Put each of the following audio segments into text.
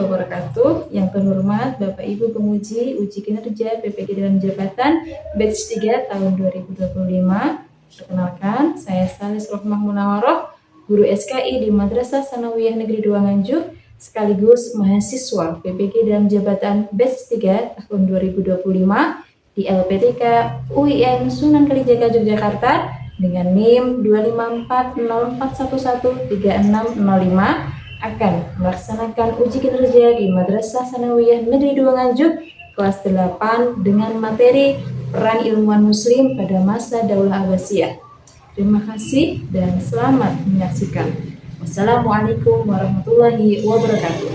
wabarakatuh. Yang terhormat Bapak Ibu penguji uji kinerja PPG dalam jabatan batch 3 tahun 2025. Perkenalkan, saya Salis Rohmah Munawaroh, guru SKI di Madrasah Sanawiyah Negeri 2 Nganjuk, sekaligus mahasiswa PPG dalam jabatan batch 3 tahun 2025 di LPTK UIN Sunan Kalijaga Yogyakarta dengan NIM 25404113605 akan melaksanakan uji kinerja di Madrasah Sanawiyah Negeri 2 Nganjuk kelas 8 dengan materi peran ilmuwan muslim pada masa Daulah Abbasiyah. Terima kasih dan selamat menyaksikan. Wassalamualaikum warahmatullahi wabarakatuh.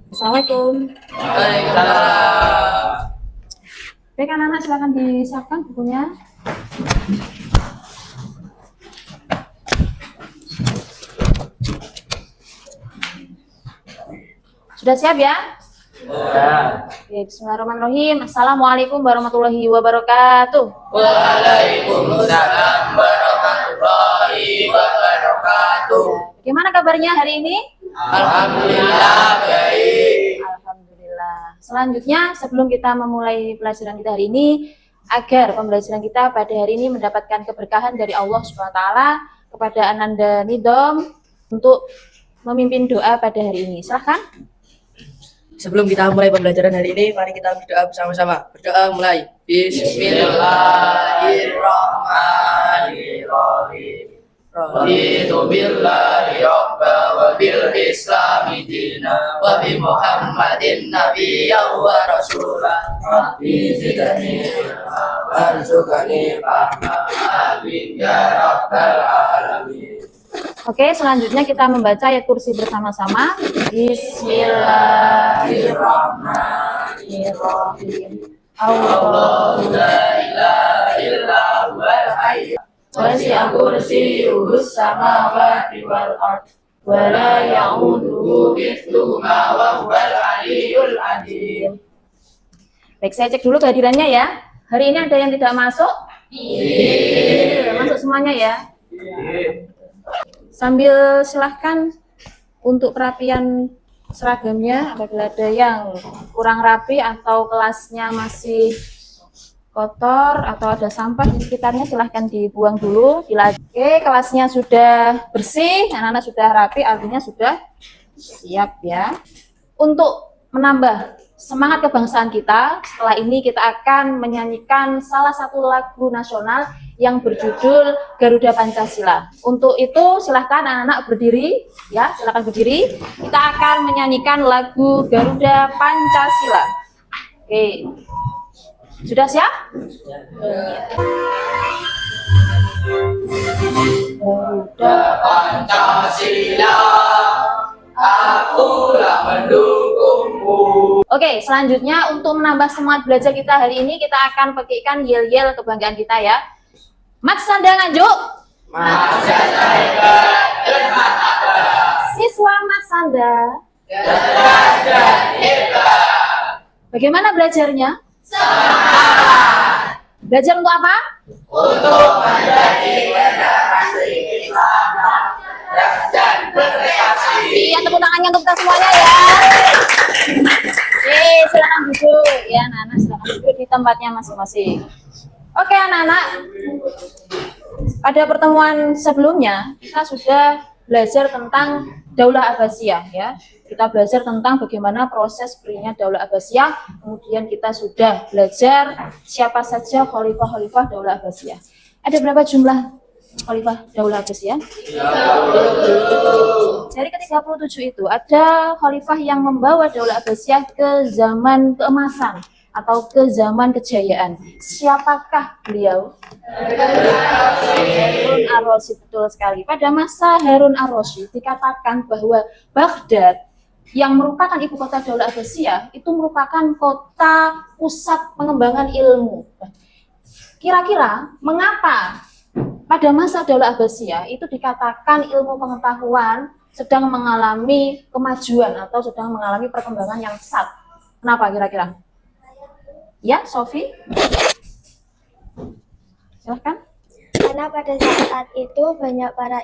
Assalamualaikum. Waalaikumsalam. Baik anak-anak, silakan disiapkan bukunya. Sudah siap ya? Ya. Oke, bismillahirrahmanirrahim. Assalamualaikum warahmatullahi wabarakatuh. Waalaikumsalam warahmatullahi wabarakatuh. Bagaimana kabarnya hari ini? Alhamdulillah baik. Alhamdulillah. Selanjutnya, sebelum kita memulai pelajaran kita hari ini, agar pembelajaran kita pada hari ini mendapatkan keberkahan dari Allah Subhanahu wa taala, kepada Ananda Nidom untuk memimpin doa pada hari ini. Silahkan. Sebelum kita mulai pembelajaran hari ini, mari kita berdoa bersama-sama. Berdoa mulai. Bismillahirrahmanirrahim. Raditu billahi rabba wa bil islami dina wa bi muhammadin nabiyyan wa rasulah. Rabbi zidni ilma warzuqni fahma amin ya rabbal alamin. Oke, selanjutnya kita membaca ayat kursi bersama-sama. Bismillahirrahmanirrahim. Allahu la ilaha illa huwal hayy wasi'a kursiyyuhus samawati wal ard wa la ya'uduhu hifdhuhuma wa huwal aliyyul azim. Baik, saya cek dulu kehadirannya ya. Hari ini ada yang tidak masuk? Iya. Masuk semuanya ya. Sambil silahkan untuk perapian seragamnya, apabila ada yang kurang rapi atau kelasnya masih kotor atau ada sampah di sekitarnya, silahkan dibuang dulu. Oke, kelasnya sudah bersih, anak-anak sudah rapi, artinya sudah siap ya. Untuk menambah semangat kebangsaan kita, setelah ini kita akan menyanyikan salah satu lagu nasional yang berjudul Garuda Pancasila. Untuk itu silahkan anak-anak berdiri ya, silahkan berdiri. Kita akan menyanyikan lagu Garuda Pancasila. Oke, sudah siap? Garuda Pancasila, akulah mendukungmu. Oke, selanjutnya untuk menambah semangat belajar kita hari ini, kita akan pakaikan yel-yel kebanggaan kita ya. Mat Sanda Nganjuk. Madrasah hebat dan martabat. Siswa Mat Sanda. Cerdas dan hebat. Bagaimana belajarnya? Semangat. Belajar untuk apa? Untuk menjadi generasi Islam cerdas dan berprestasi. Iya, tepuk tangannya untuk kita semuanya ya. Oke, silakan duduk ya, anak-anak, silakan duduk di tempatnya masing-masing. Oke anak-anak, pada pertemuan sebelumnya kita sudah belajar tentang Daulah Abbasiyah ya. Kita belajar tentang bagaimana proses berdirinya Daulah Abbasiyah. Kemudian kita sudah belajar siapa saja khalifah-khalifah Daulah Abbasiyah. Ada berapa jumlah khalifah Daulah Abbasiyah? 37. Dari ke-37 itu ada khalifah yang membawa Daulah Abbasiyah ke zaman keemasan atau ke zaman kejayaan. Siapakah beliau? Harun ar-Rasyid, betul sekali. Pada masa Harun ar-Rasyid dikatakan bahwa Baghdad yang merupakan ibu kota Daulah Abbasiyah itu merupakan kota pusat pengembangan ilmu. Kira-kira mengapa pada masa Daulah Abbasiyah itu dikatakan ilmu pengetahuan sedang mengalami kemajuan atau sedang mengalami perkembangan yang pesat? Kenapa kira-kira? Ya, Sofi? Silahkan. Karena pada saat itu banyak para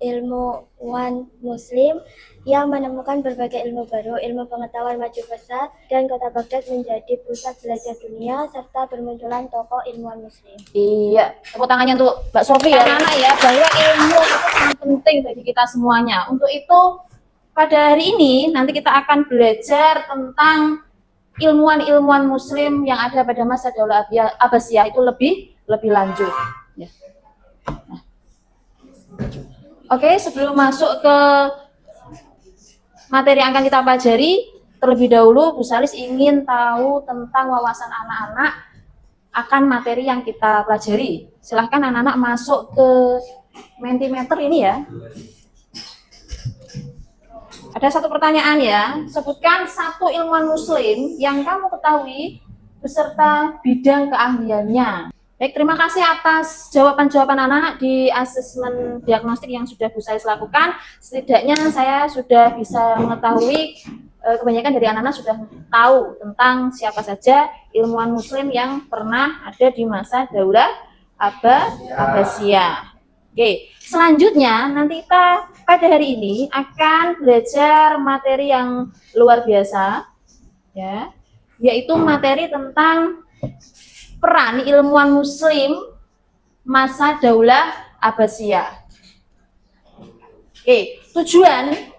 ilmuwan muslim yang menemukan berbagai ilmu baru, ilmu pengetahuan maju pesat, dan kota Baghdad menjadi pusat belajar dunia serta bermunculan tokoh ilmuwan muslim. Iya, tepuk tangannya untuk Mbak Sofi ya, anak ya, bahwa ilmu itu sangat penting bagi kita semuanya. Untuk itu, pada hari ini nanti kita akan belajar tentang ilmuwan-ilmuwan muslim yang ada pada masa Daulah Abbasiyah itu lebih lanjut. Ya. Nah. Oke, sebelum masuk ke materi yang akan kita pelajari, terlebih dahulu Bu Salis ingin tahu tentang wawasan anak-anak akan materi yang kita pelajari. Silahkan anak-anak masuk ke Mentimeter ini ya. Ada satu pertanyaan ya, sebutkan satu ilmuwan muslim yang kamu ketahui beserta bidang keahliannya. Baik, terima kasih atas jawaban-jawaban anak-anak di asesmen diagnostik yang sudah Bu Salis lakukan. Setidaknya saya sudah bisa mengetahui, kebanyakan dari anak-anak sudah tahu tentang siapa saja ilmuwan muslim yang pernah ada di masa Daulah Abbasiyah. Oke, selanjutnya nanti kita pada hari ini akan belajar materi yang luar biasa, ya, yaitu materi tentang peran ilmuwan muslim masa Daulah Abbasiyah. Oke, tujuan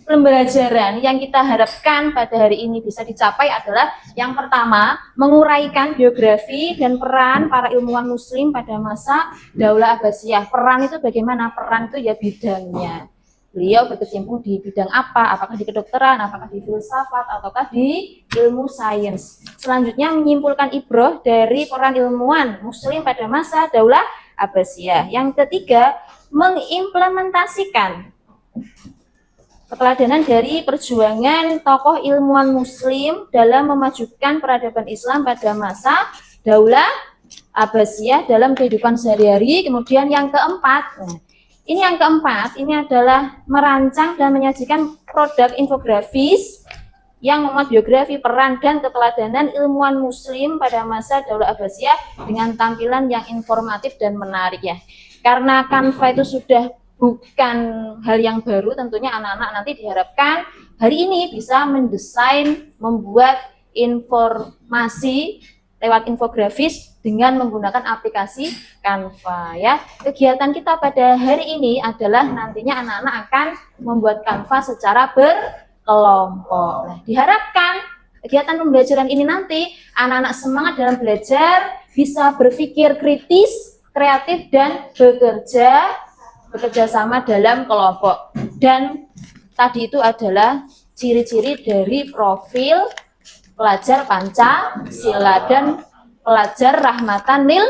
pembelajaran yang kita harapkan pada hari ini bisa dicapai adalah yang pertama, menguraikan biografi dan peran para ilmuwan muslim pada masa Daulah Abbasiyah. Peran itu bagaimana? Peran itu ya bidangnya. Beliau berkecimpung di bidang apa? Apakah di kedokteran, apakah di filsafat, ataukah di ilmu sains. Selanjutnya menyimpulkan ibroh dari peran ilmuwan muslim pada masa Daulah Abbasiyah. Yang ketiga, mengimplementasikan keteladanan dari perjuangan tokoh ilmuwan muslim dalam memajukan peradaban Islam pada masa Daulah Abbasiyah dalam kehidupan sehari-hari. Kemudian yang keempat, ini adalah merancang dan menyajikan produk infografis yang memuat biografi, peran, dan keteladanan ilmuwan muslim pada masa Daulah Abbasiyah dengan tampilan yang informatif dan menarik ya. Karena Canva itu sudah bukan hal yang baru, tentunya anak-anak nanti diharapkan hari ini bisa mendesain, membuat informasi lewat infografis dengan menggunakan aplikasi Canva ya. Kegiatan kita pada hari ini adalah nantinya anak-anak akan membuat Canva secara berkelompok. Nah, diharapkan kegiatan pembelajaran ini nanti anak-anak semangat dalam belajar, bisa berpikir kritis, kreatif, dan bekerja sama dalam kelompok. Dan tadi itu adalah ciri-ciri dari profil pelajar Pancasila dan pelajar rahmatan lil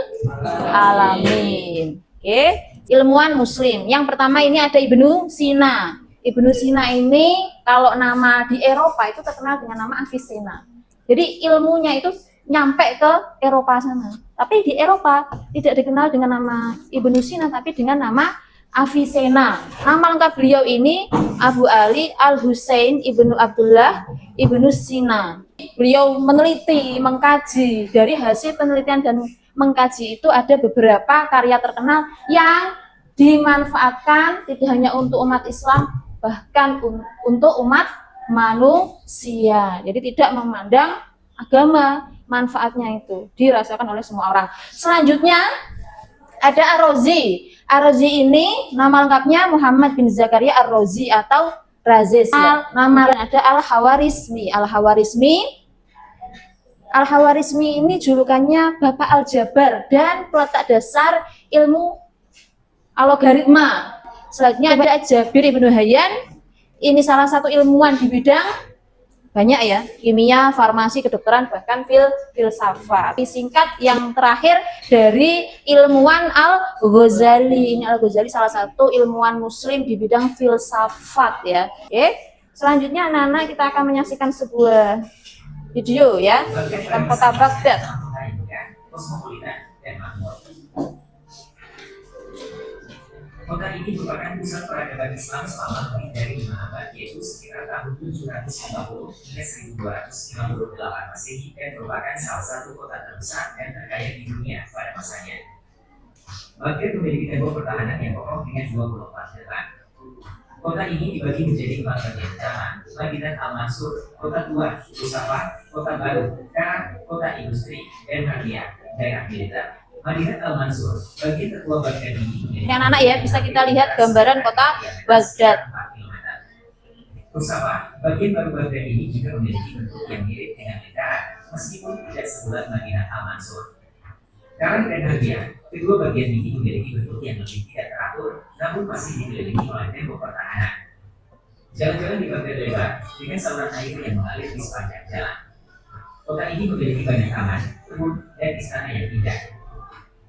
alamin. Oke, ilmuwan muslim. Yang pertama ini ada Ibnu Sina. Ibnu Sina ini kalau nama di Eropa itu terkenal dengan nama Avicenna. Jadi ilmunya itu nyampe ke Eropa sana. Tapi di Eropa tidak dikenal dengan nama Ibnu Sina, tapi dengan nama Avicenna. Nama lengkap beliau ini Abu Ali Al-Husain Ibnu Abdullah Ibnu Sina. Beliau meneliti, mengkaji, dari hasil penelitian dan mengkaji itu ada beberapa karya terkenal yang dimanfaatkan tidak hanya untuk umat Islam, bahkan untuk umat manusia. Jadi tidak memandang agama, manfaatnya itu dirasakan oleh semua orang. Selanjutnya ada Ar-Razi. Ar-Razi ini nama lengkapnya Muhammad bin Zakaria Ar-Razi atau Razes. Nama ada Al-Hawarizmi. Al-Hawarizmi ini julukannya Bapak Aljabar dan peletak dasar ilmu algoritma. Selanjutnya ada Jabir Ibnu Hayyan. Ini salah satu ilmuwan di bidang banyak ya, kimia, farmasi, kedokteran, bahkan filsafat. Singkat yang terakhir dari ilmuwan Al-Ghazali. Ini Al-Ghazali salah satu ilmuwan muslim di bidang filsafat ya. Oke. Selanjutnya anak-anak kita akan menyaksikan sebuah video ya tentang kota Baghdad. Kota ini merupakan pusat peradaban Islam selama lebih dari 5 abad, yaitu sekitar tahun 750 hingga 1258 Masehi, dan merupakan salah satu kota terbesar dan terkaya di dunia pada masanya. Baghdad memiliki tembok pertahanan yang kokoh dengan 24 gerbang. Kota ini dibagi menjadi 4 bagian utama: Madinat Al-Mansur, Kota Tua, Usafah, Kota Baru, Karak, Kota Industri, dan Harbiah, daerah militer. Madinat Al-Mansur, bagian tertua Baghdad ini. Yang anak ya, bisa kita lihat gambaran kota Baghdad. Usafah, bagian baru Baghdad ini juga memiliki bentuk yang mirip dengan lingkaran, meskipun tidak sebulat Madinat Al-Mansur. Karak dan Harbiah, kedua bagian ini memiliki bentuk yang lebih tidak teratur, namun masih dikelilingi oleh tembok pertahanan. Jalan-jalan di Baghdad lebar, dengan saluran air yang mengalir di sepanjang jalan. Kota ini memiliki banyak taman, kebun, dan istana yang indah.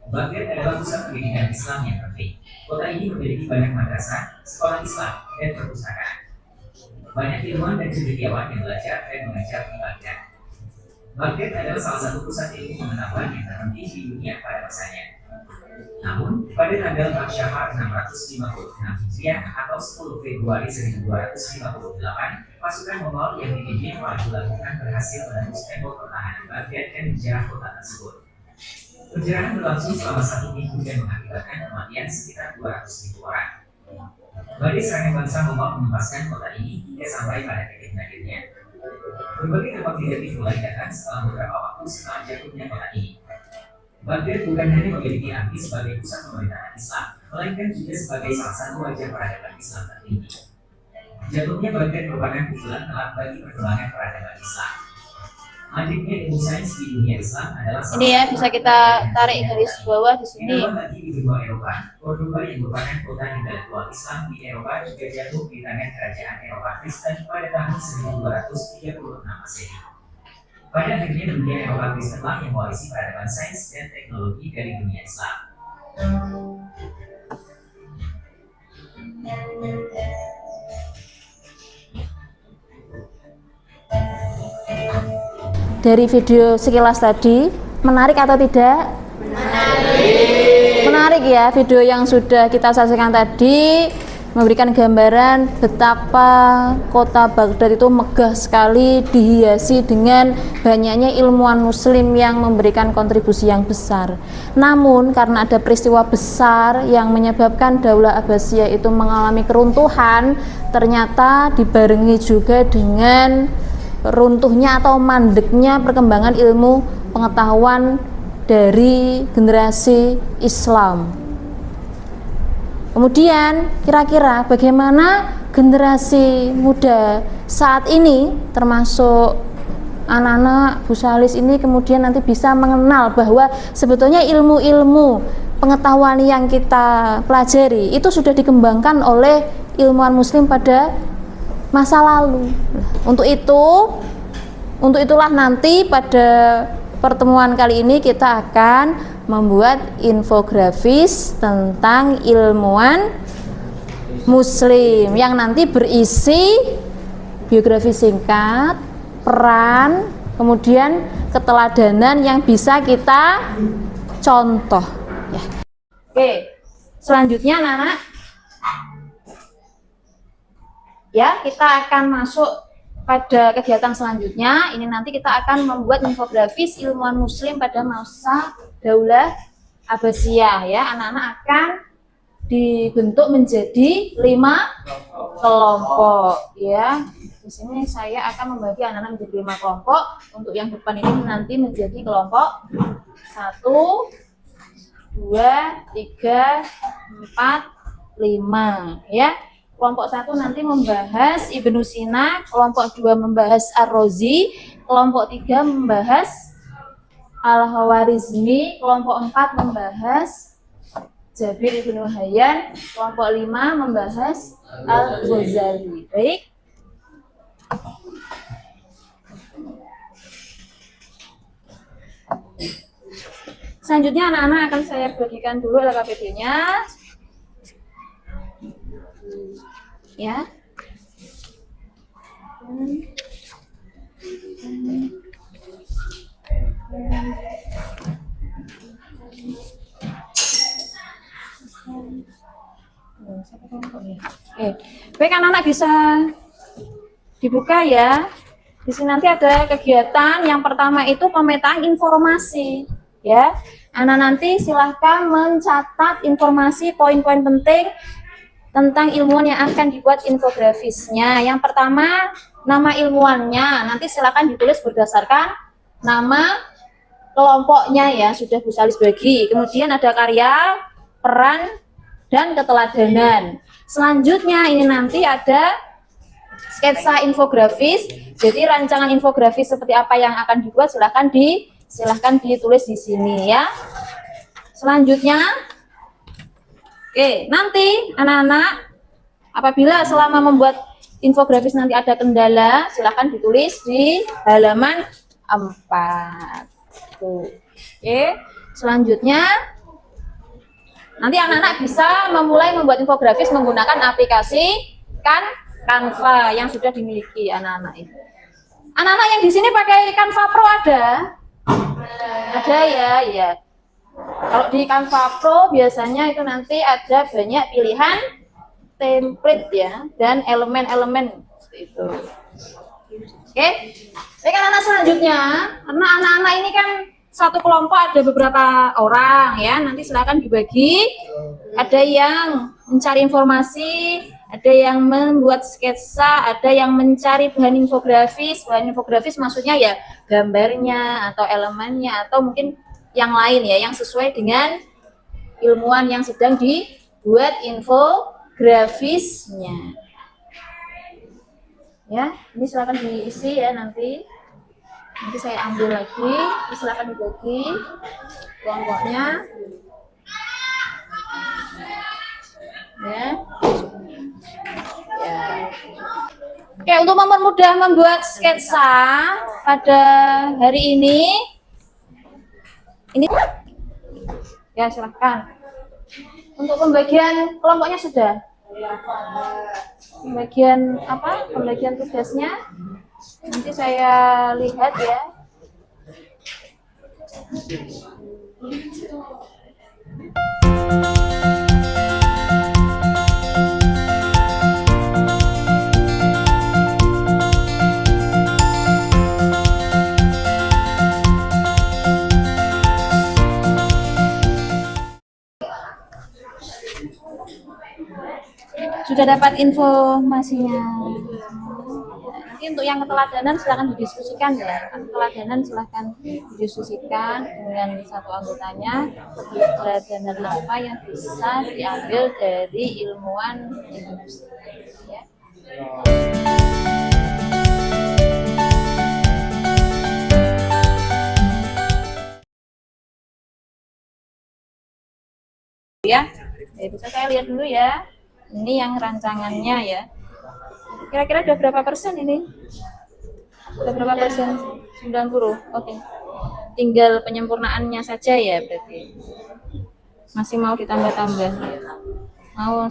Baghdad adalah pusat pendidikan Islam yang penting. Kota ini memiliki banyak madrasah, sekolah Islam, dan perpustakaan. Banyak ilmuwan dan cendekiawan yang belajar dan mengajar di Baghdad. Baghdad adalah salah satu pusat ilmu pengetahuan yang terpenting di dunia pada masanya. Namun, pada tanggal 4 Syahar 656 Hijriah atau 10 Februari 1258, pasukan Mongol yang dipimpin oleh Hulagu Khan berhasil menembus tembok pertahanan Baghdad dan menjarah kota tersebut. Penjarahan berlangsung selama 1 minggu dan mengakibatkan kematian sekitar 200.000 orang. Badai serangan bangsa Mongol menempaskan kota ini hingga sampai pada titik nadirnya. Berbagai dampak negatif mulai datang setelah beberapa waktu setelah jatuhnya kota ini. Baghdad bukan hanya memiliki arti sebagai pusat pemerintahan Islam, melainkan juga sebagai salah satu wajah peradaban Islam tertinggi. Jatuhnya Baghdad merupakan pukulan telak bagi perkembangan peradaban Islam. Adiknya ilmu sains di dunia Islam adalah Ini ya, bisa kita tarik garis bawah di sini. lagi di benua Eropa, Cordoba yang merupakan kota intelektual Islam di Eropa juga jatuh di tangan kerajaan Eropa Kristen pada tahun 1236 Masehi. Pada akhirnya dunia Eropa Kristenlah yang mewarisi peradaban sains dan teknologi dari dunia Islam. Dari video sekilas tadi, menarik atau tidak? Menarik ya, video yang sudah kita saksikan tadi memberikan gambaran betapa kota Baghdad itu megah sekali, dihiasi dengan banyaknya ilmuwan muslim yang memberikan kontribusi yang besar. Namun karena ada peristiwa besar yang menyebabkan Daulah Abbasiyah itu mengalami keruntuhan, ternyata dibarengi juga dengan runtuhnya atau mandeknya perkembangan ilmu pengetahuan dari generasi Islam. Kemudian kira-kira bagaimana generasi muda saat ini, termasuk anak-anak Bu Salis ini, kemudian nanti bisa mengenal bahwa sebetulnya ilmu-ilmu pengetahuan yang kita pelajari itu sudah dikembangkan oleh ilmuwan muslim pada masa lalu. Untuk itulah nanti pada pertemuan kali ini kita akan membuat infografis tentang ilmuwan muslim yang nanti berisi biografi singkat, peran, kemudian keteladanan yang bisa kita contoh ya. Oke, selanjutnya anak-anak ya, kita akan masuk pada kegiatan selanjutnya. Ini nanti kita akan membuat infografis ilmuwan muslim pada masa Daulah Abbasiyah ya. Anak-anak akan dibentuk menjadi 5 kelompok ya. Di sini saya akan membagi anak-anak menjadi 5 kelompok. Untuk yang depan ini nanti menjadi kelompok 1, 2, 3, 4, 5 ya. Kelompok 1 nanti membahas Ibnu Sina, kelompok 2 membahas Ar-Razi, kelompok 3 membahas Al-Khawarizmi, kelompok 4 membahas Jabir Ibnu Hayyan, kelompok 5 membahas Al-Ghazali. Baik. Selanjutnya anak-anak akan saya bagikan dulu LKPD-nya. Ya. Oke, baik anak-anak bisa dibuka ya. Di sini nanti ada kegiatan yang pertama itu pemetaan informasi ya. Anak nanti silahkan mencatat informasi poin-poin penting tentang ilmuwan yang akan dibuat infografisnya. Yang pertama nama ilmuwannya, nanti silahkan ditulis berdasarkan nama kelompoknya ya, sudah Bu Salis bagi. Kemudian ada karya, peran, dan keteladanan. Selanjutnya ini nanti ada sketsa infografis. Jadi rancangan infografis seperti apa yang akan dibuat silahkan ditulis di sini ya. Selanjutnya, oke, nanti anak-anak apabila selama membuat infografis nanti ada kendala, silahkan ditulis di halaman 4. Tuh. Oke, selanjutnya nanti anak-anak bisa memulai membuat infografis menggunakan aplikasi Canva yang sudah dimiliki anak-anak ini. Anak-anak yang di sini pakai Canva Pro ada? Ada ya. Kalau di Canva Pro biasanya itu nanti ada banyak pilihan template ya dan elemen-elemen seperti itu. Oke. Baik anak-anak selanjutnya, karena anak-anak ini kan satu kelompok ada beberapa orang ya, nanti silakan dibagi. Ada yang mencari informasi, ada yang membuat sketsa, ada yang mencari bahan infografis. Bahan infografis maksudnya ya gambarnya atau elemennya atau mungkin yang lain ya, yang sesuai dengan ilmuwan yang sedang dibuat infografisnya. Ya, ini silakan diisi ya nanti. Nanti saya ambil lagi, silakan dibagi kelompoknya. Ya. Oke, untuk mempermudah membuat sketsa pada hari ini ya silahkan. Untuk pembagian kelompoknya sudah. Pembagian apa? Pembagian tugasnya nanti saya lihat ya. Sudah dapat informasinya. Nanti untuk yang keteladanan silahkan didiskusikan ya. Keteladanan silahkan didiskusikan dengan satu anggotanya. Keteladanan apa yang bisa diambil dari ilmuwan Indonesia. Ya. Ya, bisa saya lihat dulu ya. Ini yang rancangannya ya. Kira-kira udah berapa persen ini? Udah berapa persen? 90. Oke. Tinggal penyempurnaannya saja ya berarti. Masih mau ditambah-tambah. Mau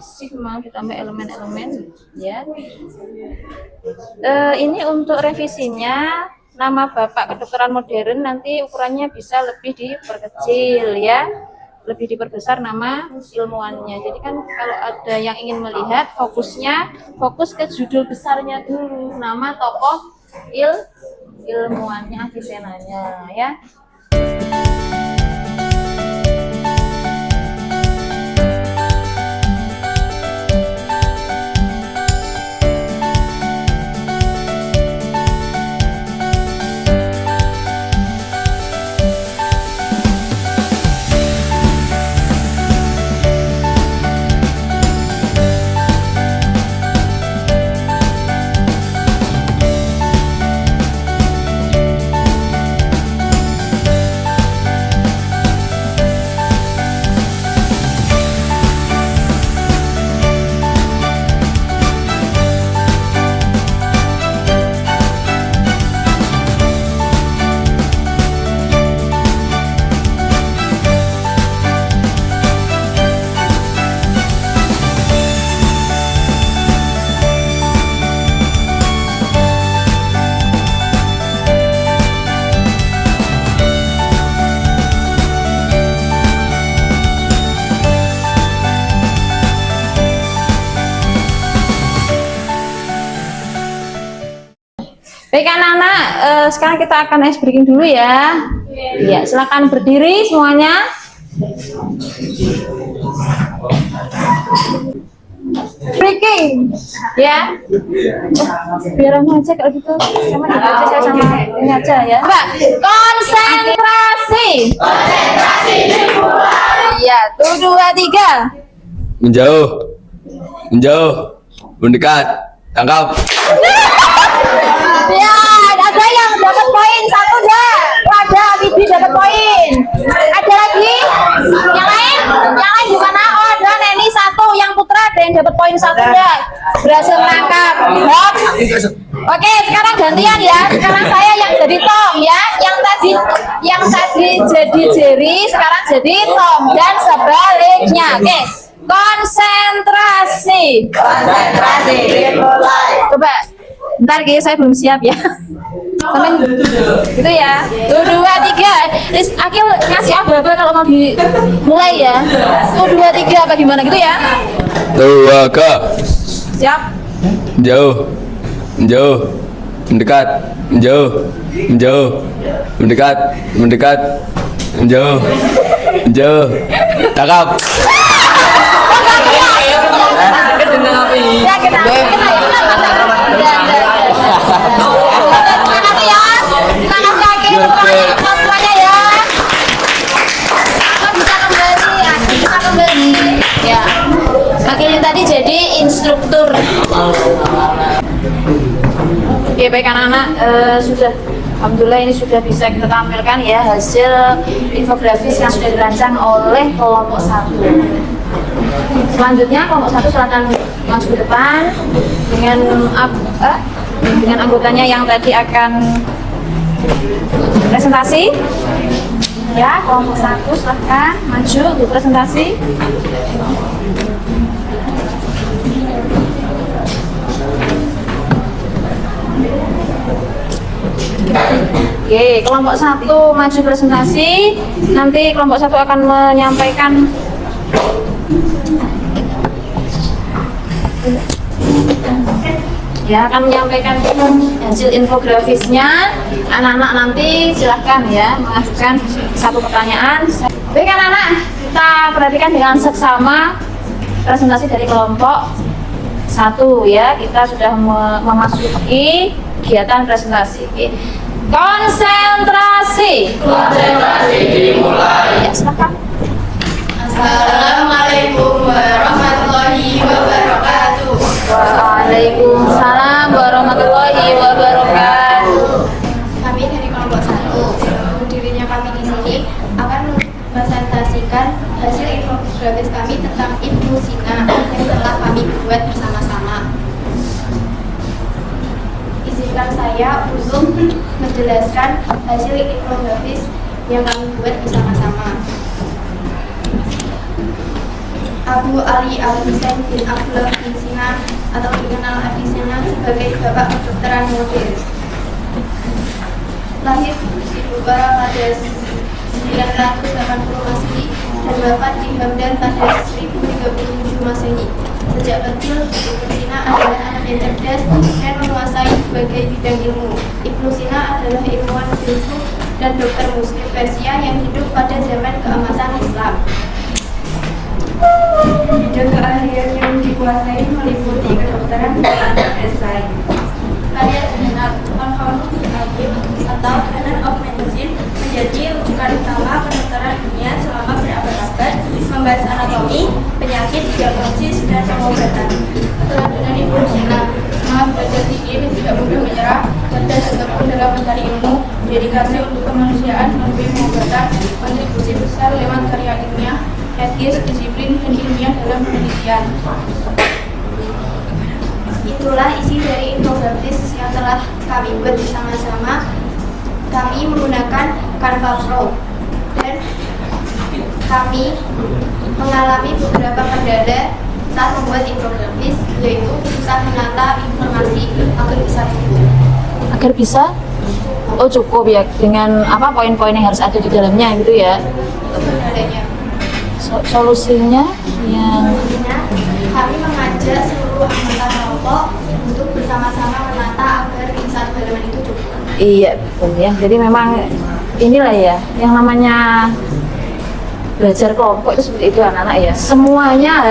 ditambah elemen-elemen ya. Ini untuk revisinya nama Bapak Kedokteran Modern nanti ukurannya bisa lebih diperkecil ya. Lebih diperbesar nama ilmuwannya. Jadi kan kalau ada yang ingin melihat fokus ke judul besarnya dulu, nama tokoh ilmuwannya, Avicenanya ya. Baik anak-anak, sekarang kita akan ice breaking dulu ya. Iya, silakan berdiri semuanya. Breaking, ya. Biar aku aja kalau gitu. Sama aja saya sama ini aja ya. Mbak, konsentrasi. Konsentrasi dimulai. Iya, 1, 2, 3. Menjauh, menjauh, mendekat, tangkap. Ya, ada yang dapat poin 1 dah. Ada Abidi dapat poin. Ada lagi? Yang lain? Yang lain gimana? Oh, ada Neni 1, yang Putra ada yang dapat poin 1 dah. Berhasil menangkap. Hop. Oke, sekarang gantian ya. Sekarang saya yang jadi Tom ya. Yang tadi jadi Jerry, sekarang jadi Tom dan sebaliknya. Oke. Konsentrasi. Konsentrasi dimulai. Coba. Bentar guys, saya belum siap ya. Sampai gitu ya. 1, 2, 3. Terus Akil ngasih apa kalau mau dimulai ya. 1, 2, 3 apa gimana gitu ya. Tuh, ke. Siap. Menjauh, menjauh, mendekat, menjauh, menjauh, mendekat, mendekat, menjauh, menjauh, tangkap. Ya, kita terima kasih ya. Terima kasih Akil. Semuanya ya. Aku bisa kembali, Akil bisa kembali. Ya. Akil ini tadi jadi instruktur. Ya baik anak-anak, sudah alhamdulillah ini sudah bisa kita tampilkan ya hasil infografis yang sudah dirancang oleh kelompok 1. Selanjutnya kelompok 1 silakan maju ke depan dengan anggotanya yang tadi akan presentasi. Ya, kelompok 1 silakan maju untuk presentasi. Oke, kelompok 1 maju presentasi. Nanti kelompok 1 akan menyampaikan hasil infografisnya. Anak-anak nanti silahkan ya mengajukan 1 pertanyaan. Baik anak-anak, kita perhatikan dengan seksama presentasi dari kelompok 1 ya. Kita sudah memasuki kegiatan presentasi. Konsentrasi. Konsentrasi dimulai. Ya, silakan. Assalamualaikum warahmatullahi wabarakatuh. Waalaikumsalam warahmatullahi wabarakatuh. Kami dari kelompok 1, berdirinya kami di sini akan mempresentasikan hasil infografis kami tentang Ibnu Sina yang telah kami buat bersama-sama. Izinkan saya untuk menjelaskan hasil infografis yang kami buat bersama-sama. Abu Ali Al-Husain bin Abdullah bin Sina atau dikenal Avicenna sebagai bapak kedokteran modern. Lahir di Bukhara pada 980 Masehi dan wafat di Hamdan pada 1037 Masehi. Sejak kecil, Ibnu Sina adalah anak yang cerdas dan menguasai berbagai bidang ilmu. Ibnu Sina adalah ilmuwan filsuf dan dokter muslim Persia yang hidup pada zaman keemasan Islam. Bidang keahlian yang dikuasai meliputi kedokteran dan esai. Karya terkenal Al-Khalq atau Canon of Medicine menjadi rujukan utama kedokteran dunia selama berabad-abad, membahas anatomi, penyakit, diagnosis, dan pengobatan. Keterampilan Ibnu Sina, semangat belajar tinggi dan tidak mudah menyerah, cerdas dan tekun dalam mencari ilmu, dedikasi untuk kemanusiaan melalui pengobatan, kontribusi besar lewat karya ilmiah, etis, disiplin, dan ilmiah dalam penelitian. Itulah isi dari infografis yang telah kami buat bersama-sama. Kami menggunakan Canva Pro dan kami mengalami beberapa kendala saat membuat infografis, yaitu susah menata informasi agar bisa cukup. Agar bisa? Oh cukup ya, dengan apa poin-poin yang harus ada di dalamnya gitu ya. Itu kendalanya. Solusinya yang Kami mengajak seluruh anggota kelompok untuk bersama-sama menata agar satu halaman itu cukup. Iya betul ya. Jadi memang inilah ya yang namanya belajar kelompok itu seperti itu anak-anak ya. Semuanya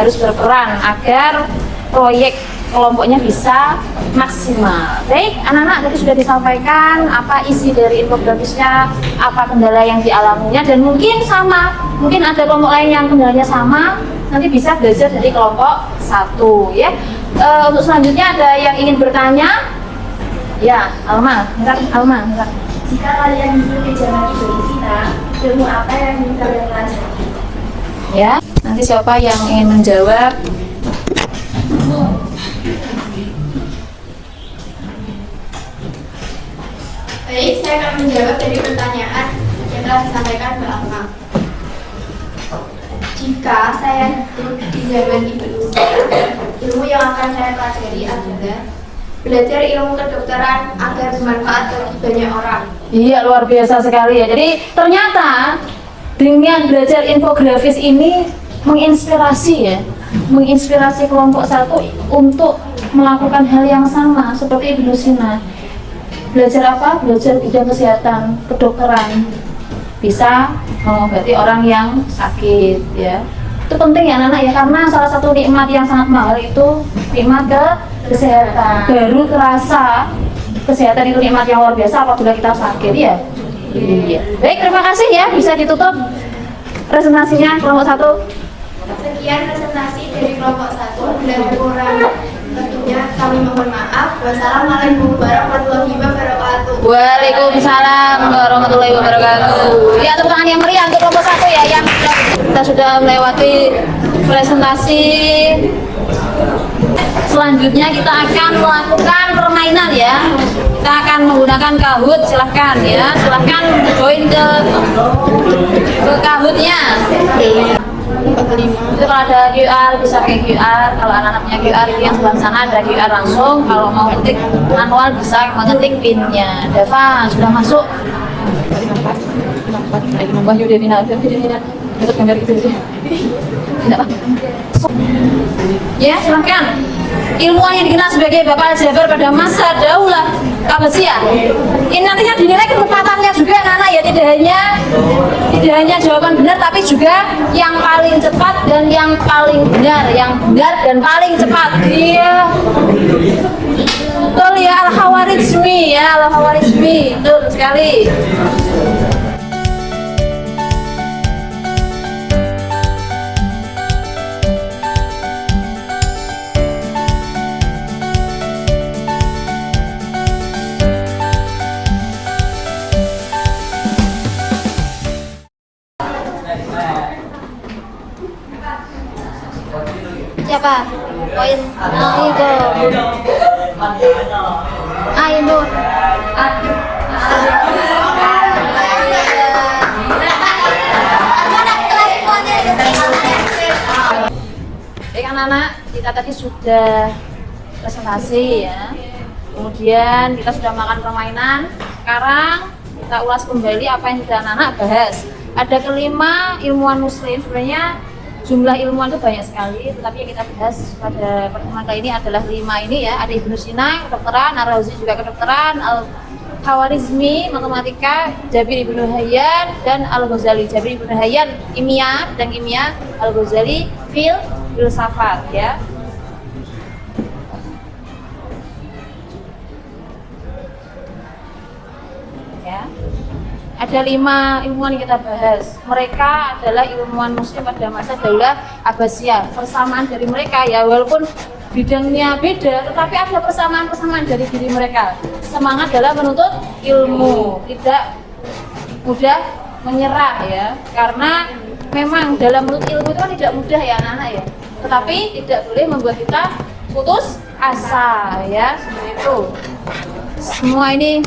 harus berperan agar proyek kelompoknya bisa maksimal. Baik, anak-anak tadi sudah disampaikan apa isi dari infografisnya, apa kendala yang dialaminya, dan mungkin ada kelompok lain yang kendalanya sama, nanti bisa belajar dari kelompok 1 ya. Untuk selanjutnya ada yang ingin bertanya? Ya, Alma. Jika kalian dulu di zaman Ibnu Sina, ilmu apa yang ingin kalian pelajari? Ya, nanti siapa yang ingin menjawab? Baik, saya akan menjawab dari pertanyaan yang telah disampaikan Mbak Alma. Jika saya hidup di zaman Ibnu Sina, ilmu yang akan saya pelajari adalah belajar ilmu kedokteran agar bermanfaat bagi banyak orang. Iya, luar biasa sekali ya. Jadi ternyata dengan belajar infografis ini menginspirasi kelompok 1 untuk melakukan hal yang sama seperti Ibnu Sina. Belajar apa? Belajar bidang kesehatan, kedokteran, bisa mengobati orang yang sakit ya. Itu penting ya anak-anak ya, karena salah satu nikmat yang sangat mahal itu nikmat kesehatan. Baru terasa kesehatan itu nikmat yang luar biasa apabila kita sakit ya. Iya. Baik, terima kasih ya, bisa ditutup presentasinya kelompok 1. Sekian presentasi dari kelompok 1. Bila ada kurang tentunya kami mohon maaf. Wassalamualaikum warahmatullahi wabarakatuh. Waalaikumsalam warahmatullahi wabarakatuh. Ya, tepuk tangan yang meriah untuk kelompok 1 ya, yang kita sudah melewati presentasi. Selanjutnya kita akan melakukan permainan ya. Kita akan menggunakan Kahoot, silahkan ya, silahkan join ke Kahootnya. Itu kalau ada QR bisa pakai QR. Kalau anak-anak punya QR itu yang sebelah sana ada QR langsung. Kalau mau ketik manual bisa mengetik pinnya. Deva sudah masuk. Lagi nambah Yudina, dapat gambar gitu sih. Tidak apa. Ya, silahkan. Ilmuwan yang dikenal sebagai Bapak Al-Jabar pada masa Daulah Abbasiyah. Ini nantinya dinilai ketepatannya juga anak-anak ya, tidak hanya jawaban benar tapi juga yang paling cepat dan yang paling benar, yang benar dan paling cepat. Iya. Betul ya, Al-Khawarizmi ya, Al-Khawarizmi. Betul sekali. Siapa? Poin tiga. Ainur. Baik anak-anak, kita tadi sudah presentasi ya. Kemudian kita sudah makan permainan. Sekarang kita ulas kembali apa yang sudah anak-anak bahas. Ada kelima ilmuwan muslim. Sebenarnya jumlah ilmuwan itu banyak sekali, tetapi yang kita bahas pada pertemuan kali ini adalah 5 ini ya. Ada Ibnu Sina, kedokteran, Ar-Razi juga kedokteran, Al-Khawarizmi, matematika, Jabir Ibnu Hayyan, dan Al-Ghazali. Jabir Ibnu Hayyan, kimia, dan kimia, Al-Ghazali, filsafat ya. Ya. Ada 5 ilmuwan yang kita bahas. Mereka adalah ilmuwan muslim pada masa Daulah Abbasiyah. Persamaan dari mereka ya, walaupun bidangnya beda, tetapi ada persamaan-persamaan dari diri mereka. Semangat dalam menuntut ilmu, tidak mudah menyerah ya. Karena memang dalam menuntut ilmu itu kan tidak mudah ya anak-anak ya. Tetapi tidak boleh membuat kita putus asa ya, seperti itu.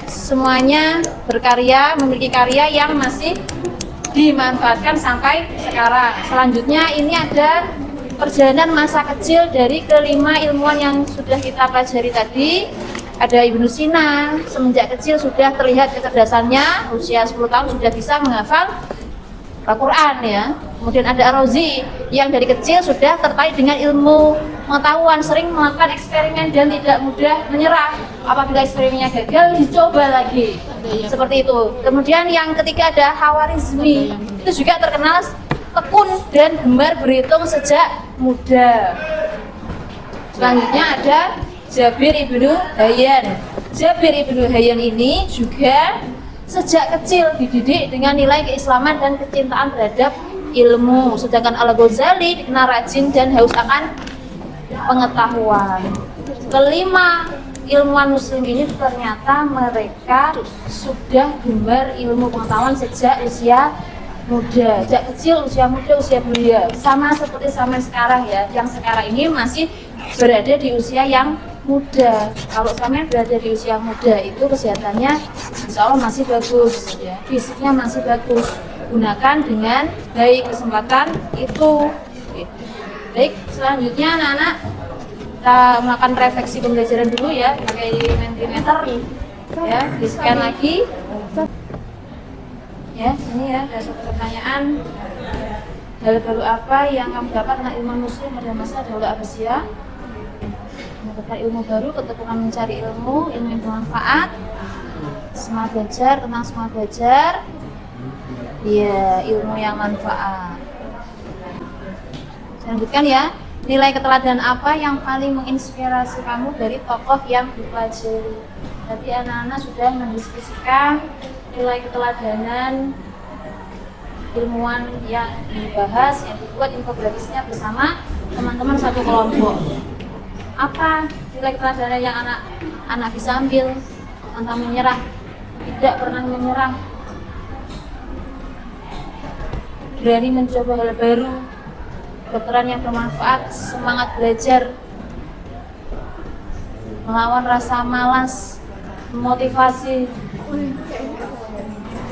Semuanya berkarya, memiliki karya yang masih dimanfaatkan sampai sekarang. Selanjutnya ini ada perjalanan masa kecil dari kelima ilmuwan yang sudah kita pelajari tadi. Ada Ibnu Sina, semenjak kecil sudah terlihat kecerdasannya, usia 10 tahun sudah bisa menghafal Al-Quran ya. Kemudian ada Ar-Razi yang dari kecil sudah tertarik dengan ilmu pengetahuan, sering melakukan eksperimen dan tidak mudah menyerah. Apabila eksperimennya gagal, dicoba lagi. Seperti itu. Kemudian yang ketiga ada Khawarizmi. Itu juga terkenal tekun dan gemar berhitung sejak muda. Selanjutnya ada Jabir ibnu Hayyan. Jabir ibnu Hayyan ini juga sejak kecil dididik dengan nilai keislaman dan kecintaan terhadap ilmu. Sedangkan Al-Ghazali dikenal rajin dan haus akan pengetahuan. Kelima, ilmuwan muslim ini ternyata mereka sudah gemar ilmu pengetahuan sejak usia muda, sejak kecil, usia muda, usia belia. Sama seperti zaman sekarang ya, yang sekarang ini masih berada di usia yang muda. Kalau sampai berada di usia muda itu kesehatannya insya Allah masih bagus ya, fisiknya masih bagus. Gunakan dengan baik kesempatan itu. Baik, selanjutnya anak-anak kita melakukan refleksi pembelajaran dulu ya, pakai Mentimeter ya, di scan lagi ya. Ini ya ada satu pertanyaan, hal baru apa yang kamu dapat tentang ilmu muslim pada masa dahulu Abbasiyah? Mendapatkan ilmu baru, ketekunan mencari ilmu yang bermanfaat, semangat belajar, tentang semangat belajar ya, ilmu yang manfaat. Lanjutkan ya, nilai keteladanan apa yang paling menginspirasi kamu dari tokoh yang dipelajari? Tadi anak-anak sudah mendiskusikan nilai keteladanan ilmuwan yang dibahas, yang dibuat infografisnya bersama teman-teman satu kelompok. Apa nilai keteladanan yang anak bisa ambil? Tentang menyerah, tidak pernah menyerah, berani mencoba hal baru, kedokteran yang bermanfaat, semangat belajar, melawan rasa malas, motivasi.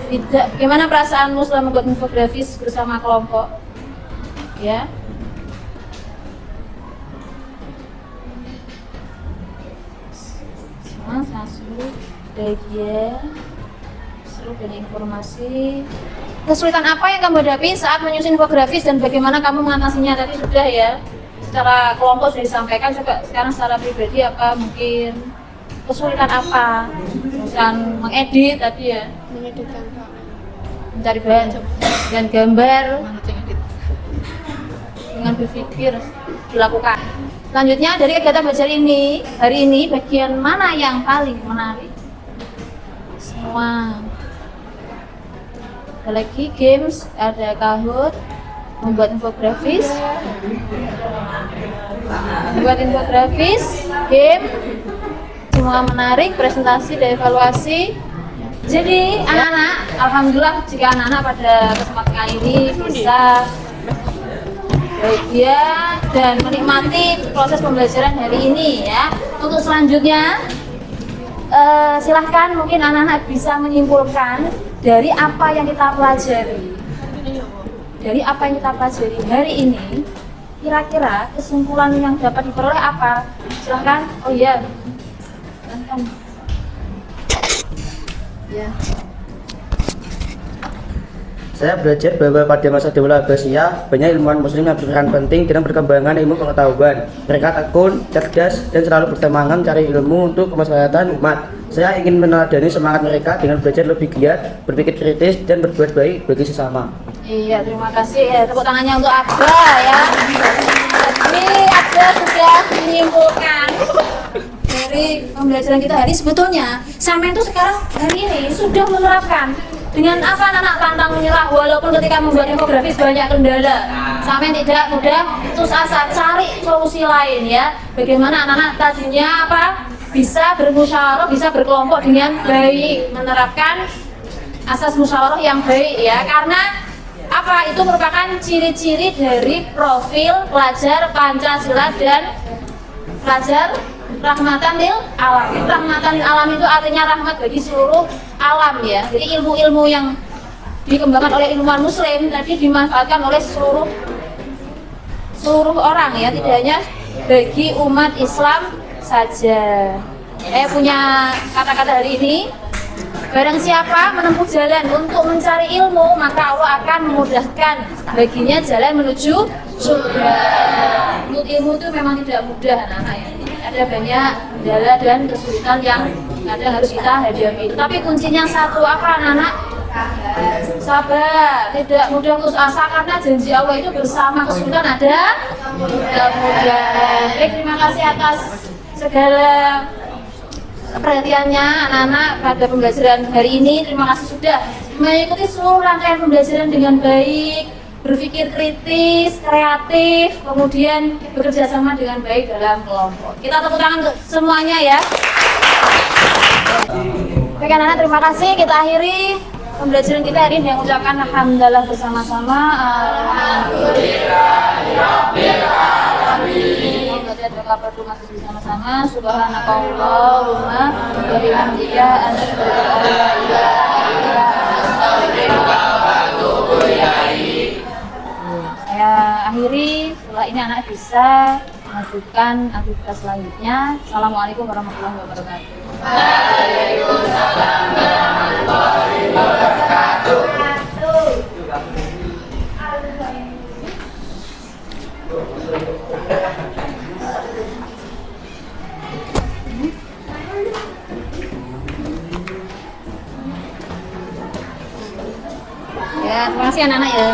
Tidak. Gimana perasaanmu setelah membuat infografis bersama kelompok? Ya. Sangat seru, bahagia, seru dan informasi. Kesulitan apa yang kamu hadapi saat menyusun infografis dan bagaimana kamu mengatasinya? Tadi sudah ya, secara kelompok sudah disampaikan. Coba sekarang secara pribadi apa mungkin kesulitan apa? Misalkan mengedit tadi ya, mencari bahan dan gambar, dengan berpikir dilakukan. Selanjutnya dari kegiatan belajar ini, hari ini bagian mana yang paling menarik? Semua. Ada lagi games, ada Kahoot, membuat infografis, game, semua menarik, presentasi dan evaluasi. Jadi anak-anak, alhamdulillah jika anak-anak pada kesempatan kali ini bisa bahagia dan menikmati proses pembelajaran hari ini ya. Untuk selanjutnya silahkan mungkin anak-anak bisa menyimpulkan dari apa yang kita pelajari. Dari apa yang kita pelajari hari ini, kira-kira kesimpulan yang dapat diperoleh apa? Silahkan. Oh iya. Silahkan. Ya. Saya belajar bahwa pada masa Dahulu Abbasiyah banyak ilmuwan muslim yang berperan penting dalam perkembangan ilmu pengetahuan. Mereka tekun, cerdas, dan selalu bersemangat mencari ilmu untuk kemaslahatan umat. Saya ingin meneladani semangat mereka dengan belajar lebih giat, berpikir kritis, dan berbuat baik bagi sesama. Iya, terima kasih ya. Tepuk tangannya untuk Abda ya. Jadi Abda sudah menyimpulkan dari pembelajaran kita hari sebetulnya sampai itu sekarang hari ini sudah menerapkan. Dengan apa anak-anak tantang menyerah walaupun ketika membuat infografis banyak kendala, sampai tidak mudah putus asa, cari solusi lain ya. Bagaimana anak-anak tadinya apa bisa bermusyawarah, bisa berkelompok dengan baik, menerapkan asas musyawarah yang baik ya. Karena apa itu merupakan ciri-ciri dari profil pelajar Pancasila dan pelajar rahmatan lil alam. Rahmatan lil alam itu artinya rahmat bagi seluruh alam ya. Jadi ilmu-ilmu yang dikembangkan oleh ilmuwan muslim tadi dimanfaatkan oleh seluruh orang ya, tidak hanya bagi umat Islam saja. Punya kata-kata hari ini, barang siapa menempuh jalan untuk mencari ilmu, maka Allah akan memudahkan baginya jalan menuju surga. Ilmu itu memang tidak mudah anak-anak ya. ada banyak kendala dan kesulitan yang kadang harus kita hadapi. Tapi kuncinya satu apa anak-anak? Sabar, tidak mudah putus asa karena janji Allah itu bersama kesulitan ada kemudahan. Baik, terima kasih atas segala perhatiannya anak-anak pada pembelajaran hari ini. Terima kasih sudah mengikuti seluruh rangkaian pembelajaran dengan baik, berpikir kritis, kreatif, kemudian bekerja sama dengan baik dalam kelompok. Kita tepuk tangan untuk semuanya ya. Oke anak-anak, terima kasih. Kita akhiri pembelajaran kita hari ini dengan ucapkan alhamdulillah bersama-sama. Bersama-sama. Subhanakallahumma wa bihamdika asyhadu an la ilaha illa anta astaghfiruka wa atubu ilaik. Saya akhiri, setelah ini anak bisa mengajukan aktivitas selanjutnya. Assalamualaikum warahmatullahi wabarakatuh. Waalaikumsalam warahmatullahi wabarakatuh. Ya, terima kasih anak-anak ya.